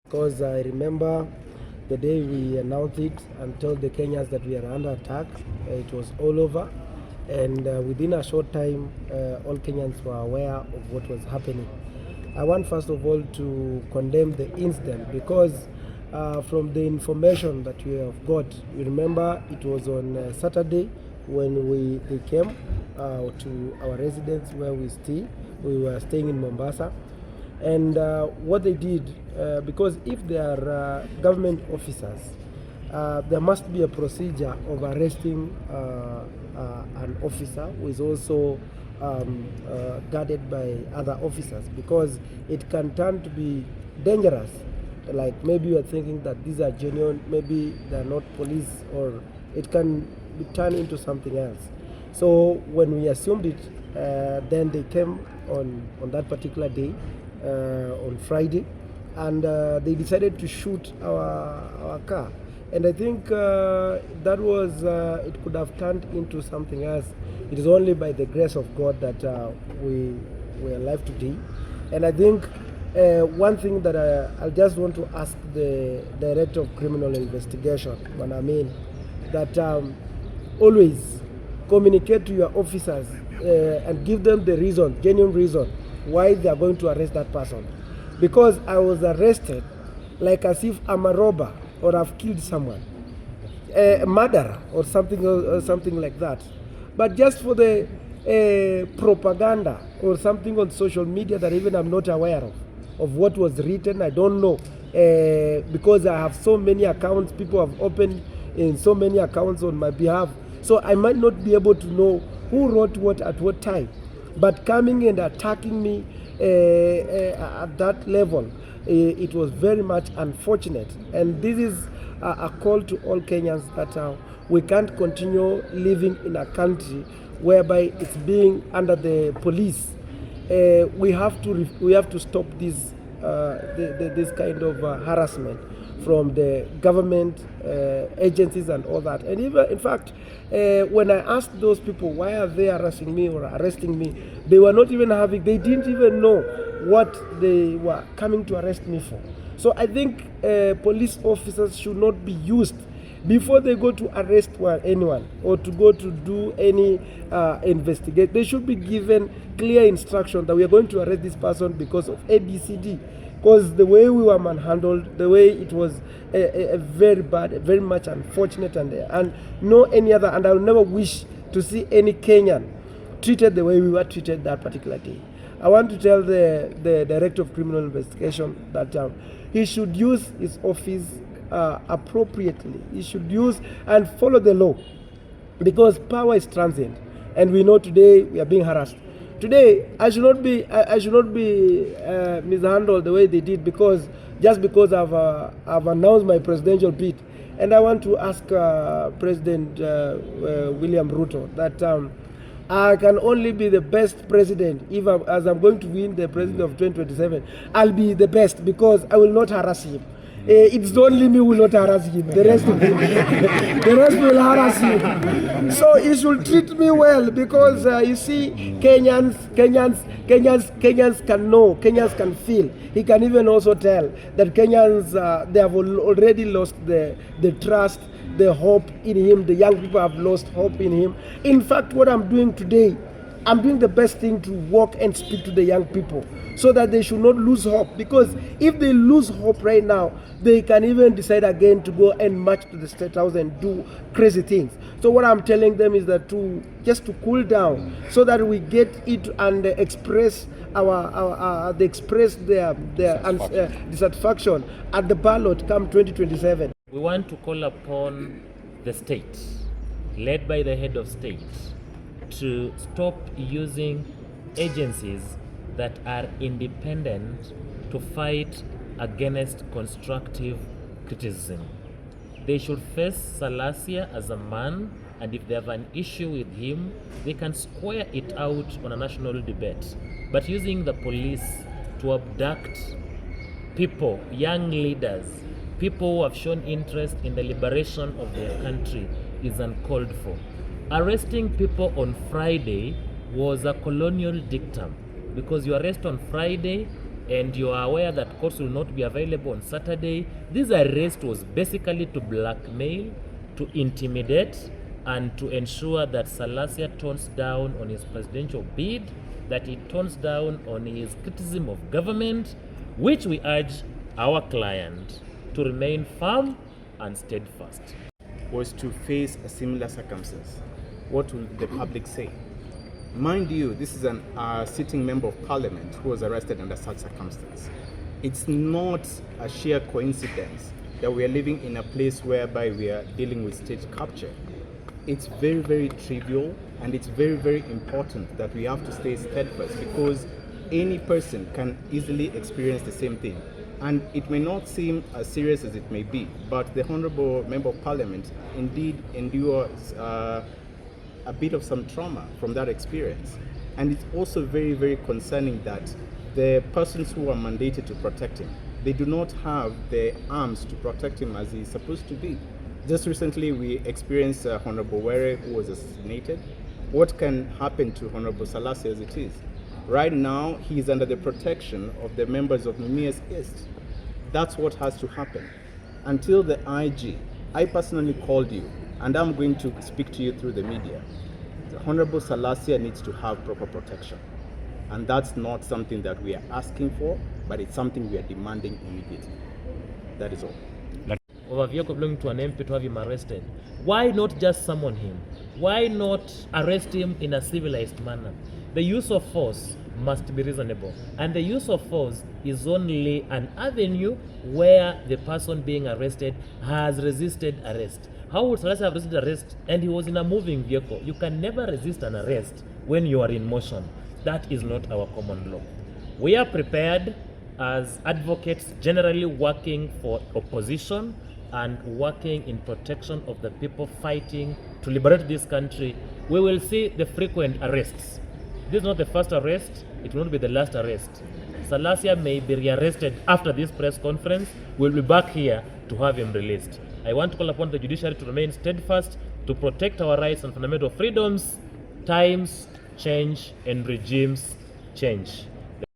Because I remember the day we announced it and told the Kenyans that we are under attack. It was all over, and within a short time, all Kenyans were aware of what was happening. I want first of all to condemn the incident because from the information that we have got, you remember it was on Saturday when they came to our residence where we stay. We were staying in Mombasa. And what they did, because if they are government officers, there must be a procedure of arresting an officer who is also guarded by other officers, because it can turn to be dangerous. Like maybe you are thinking that these are genuine, maybe they are not police, or it can be turned into something else. So when we assumed it, then they came on that particular day, on Friday, and they decided to shoot our car. And I think that was, it could have turned into something else. It is only by the grace of God that we are alive today. And I think one thing that I just want to ask the Director of Criminal Investigation, when I mean that always communicate to your officers and give them the reason, genuine reason, why they are going to arrest that person. Because I was arrested like as if I'm a robber or I've killed someone, a murderer or something like that. But just for the propaganda or something on social media that even I'm not aware of what was written, I don't know, because I have so many accounts, people have opened in so many accounts on my behalf. So I might not be able to know who wrote what at what time. But coming and attacking me at that level, it was very much unfortunate. And this is a call to all Kenyans that we can't continue living in a country whereby it's being under the police. We have to stop this kind of harassment from the government agencies and all that. And even, in fact, when I asked those people why are they harassing me or arresting me, they were not even they didn't even know what they were coming to arrest me for. So I think police officers should not be used before they go to arrest anyone or to go to do any investigate. They should be given clear instruction that we are going to arrest this person because of ABCD. Because the way we were manhandled, the way it was a very bad, very much unfortunate, and no any other, and I will never wish to see any Kenyan treated the way we were treated that particular day. I want to tell the Director of Criminal Investigation that he should use his office appropriately. He should use and follow the law, because power is transient, and we know today we are being harassed. Today, I should not be mishandled the way they did, because I've announced my presidential bid, and I want to ask President William Ruto that I can only be the best president if as I'm going to win the president of 2027. I'll be the best because I will not harass him. It's only me who will not harass him. The rest of him, the rest will harass him. So he should treat me well, because you see, Kenyans can know, Kenyans can feel. He can even also tell that Kenyans they have already lost the trust, the hope in him. The young people have lost hope in him. In fact, what I'm doing today, I'm doing the best thing to walk and speak to the young people so that they should not lose hope. Because if they lose hope right now, they can even decide again to go and march to the State House and do crazy things. So what I'm telling them is that just to cool down, so that we get it and express their dissatisfaction at the ballot come 2027. We want to call upon the state, led by the head of state, to stop using agencies that are independent to fight against constructive criticism. They should face Salasya as a man, and if they have an issue with him, they can square it out on a national debate. But using the police to abduct people, young leaders, people who have shown interest in the liberation of their country is uncalled for. Arresting people on Friday was a colonial dictum, because you arrest on Friday, and you are aware that courts will not be available on Saturday, this arrest was basically to blackmail, to intimidate, and to ensure that Salasya tones down on his presidential bid, that he tones down on his criticism of government, which we urge our client to remain firm and steadfast. Was to face a similar circumstance. What will the public say? Mind you, this is a sitting member of parliament who was arrested under such circumstance. It's not a sheer coincidence that we are living in a place whereby we are dealing with state capture. It's very, very trivial, and it's very, very important that we have to stay steadfast, because any person can easily experience the same thing. And it may not seem as serious as it may be, but the Honorable Member of Parliament indeed endures a bit of some trauma from that experience. And it's also very, very concerning that the persons who are mandated to protect him, they do not have the arms to protect him as he's supposed to be. Just recently, we experienced Honorable Were, who was assassinated. What can happen to Honorable Salasya as it is? Right now, he is under the protection of the members of Mumias East. That's what has to happen. Until the IG, I personally called you, and I'm going to speak to you through the media. The Honorable Salasya needs to have proper protection. And that's not something that we are asking for, but it's something we are demanding immediately. That is all. Of a vehicle belonging to an MP to have him arrested. Why not just summon him? Why not arrest him in a civilized manner? The use of force must be reasonable, and the use of force is only an avenue where the person being arrested has resisted arrest. How would Salasya have resisted arrest and he was in a moving vehicle? You can never resist an arrest when you are in motion. That is not our common law. We are prepared as advocates, generally working for opposition and working in protection of the people fighting to liberate this country. We will see the frequent arrests. This is not the first arrest, it will not be the last arrest. Salasya may be rearrested after this press conference. We'll be back here to have him released. I want to call upon the judiciary to remain steadfast, to protect our rights and fundamental freedoms. Times change and regimes change.